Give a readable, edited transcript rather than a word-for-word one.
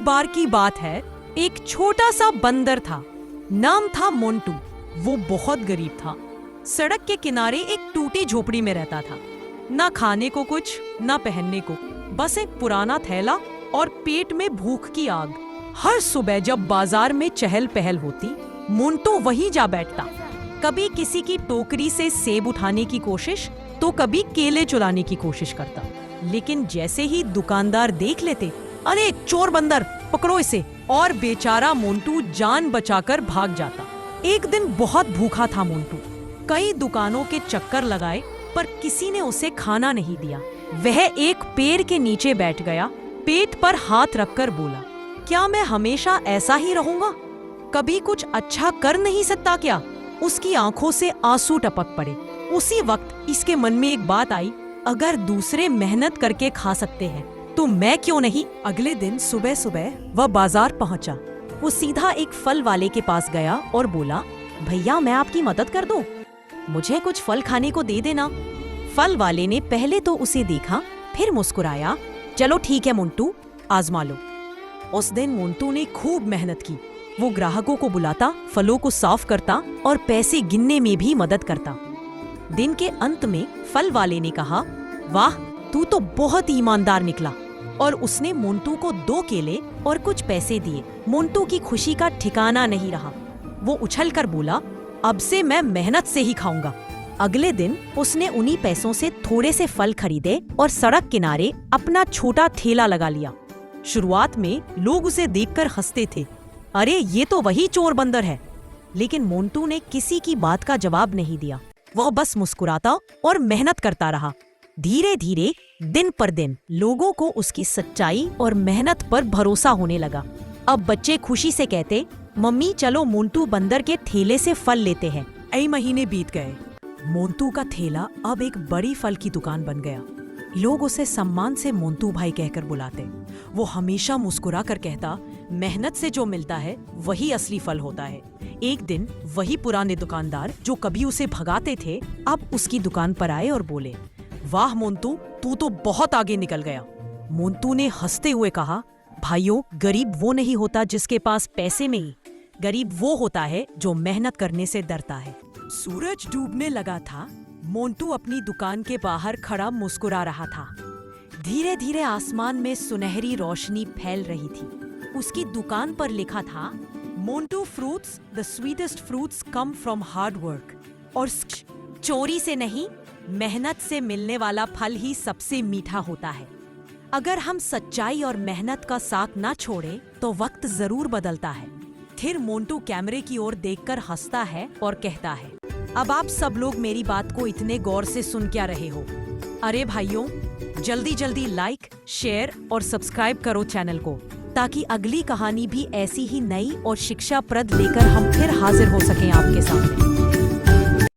बार की बात है, एक छोटा सा बंदर था। नाम था मोंटू। वो बहुत गरीब था। सड़क के किनारे एक टूटी झोपड़ी में रहता था। ना खाने को कुछ, ना पहनने को, बस एक पुराना थैला और पेट में भूख की आग। हर सुबह जब बाजार में चहल पहल होती, मोंटू वहीं जा बैठता। कभी किसी की टोकरी से सेब उठाने की कोशिश, तो कभी केले चुराने की कोशिश करता। लेकिन जैसे ही दुकानदार देख लेते, अरे चोर बंदर, पकड़ो इसे, और बेचारा मोंटू जान बचाकर भाग जाता। एक दिन बहुत भूखा था मोंटू। कई दुकानों के चक्कर लगाए, पर किसी ने उसे खाना नहीं दिया। वह एक पेड़ के नीचे बैठ गया, पेट पर हाथ रखकर बोला, क्या मैं हमेशा ऐसा ही रहूंगा? कभी कुछ अच्छा कर नहीं सकता क्या? उसकी आंखों से आंसू टपक पड़े। उसी वक्त इसके मन में एक बात आई, अगर दूसरे मेहनत करके खा सकते हैं तो मैं क्यों नहीं? अगले दिन सुबह सुबह वह बाजार पहुंचा। वो सीधा एक फल वाले के पास गया और बोला, भैया मैं आपकी मदद कर दूं? मुझे कुछ फल खाने को दे देना। फल वाले ने पहले तो उसे देखा, फिर मुस्कुराया, चलो ठीक है मोंटू, आजमा लो। उस दिन मोंटू ने खूब मेहनत की। वो ग्राहकों को बुलाता, फलों को साफ करता और पैसे गिनने में भी मदद करता। दिन के अंत में फल वाले ने कहा, वाह, तू तो बहुत ईमानदार निकला, और उसने मोंटू को 2 केले और कुछ पैसे दिए। मोंटू की खुशी का ठिकाना नहीं रहा। वो उछलकर बोला, अब से मैं मेहनत से ही खाऊंगा। अगले दिन उसने उन्हीं पैसों से थोड़े से फल खरीदे और सड़क किनारे अपना छोटा ठेला लगा लिया। शुरुआत में लोग उसे देखकर हंसते थे, अरे ये तो वही चोर बंदर है। लेकिन मोंटू ने किसी की बात का जवाब नहीं दिया। वह बस मुस्कुराता और मेहनत करता रहा। धीरे धीरे दिन पर दिन लोगों को उसकी सच्चाई और मेहनत पर भरोसा होने लगा। अब बच्चे खुशी से कहते, मम्मी चलो मोंटू बंदर के ठेले से फल लेते हैं। कई महीने बीत गए। मोंटू का ठेला अब एक बड़ी फल की दुकान बन गया। लोग उसे सम्मान से मोंटू भाई कहकर बुलाते। वो हमेशा मुस्कुरा कर कहता, मेहनत से जो मिलता है वही असली फल होता है। एक दिन वही पुराने दुकानदार जो कभी उसे भगाते थे, अब उसकी दुकान पर आए और बोले, वाह मोंटू, तू तो बहुत आगे निकल गया। मोंटू ने हंसते हुए कहा, भाइयों, गरीब वो नहीं होता जिसके पास पैसे नहीं, गरीब वो होता है जो मेहनत करने से डरता है। सूरज डूबने लगा था। मोंटू अपनी दुकान के बाहर खड़ा मुस्कुरा रहा था। धीरे धीरे आसमान में सुनहरी रोशनी फैल रही थी। उसकी दुकान पर लिखा था, Montu fruits, the sweetest fruits come from hard work. और चोरी से नहीं, मेहनत से मिलने वाला फल ही सबसे मीठा होता है। अगर हम सच्चाई और मेहनत का साथ ना छोड़ें तो वक्त जरूर बदलता है। फिर मोंटू कैमरे की ओर देखकर हंसता है और कहता है, अब आप सब लोग मेरी बात को इतने गौर से सुन क्या रहे हो? अरे भाइयों, जल्दी जल्दी लाइक, शेयर और सब्सक्राइब करो चैनल को, ताकि अगली कहानी भी ऐसी ही नई और शिक्षाप्रद लेकर हम फिर हाजिर हो सकें आपके सामने।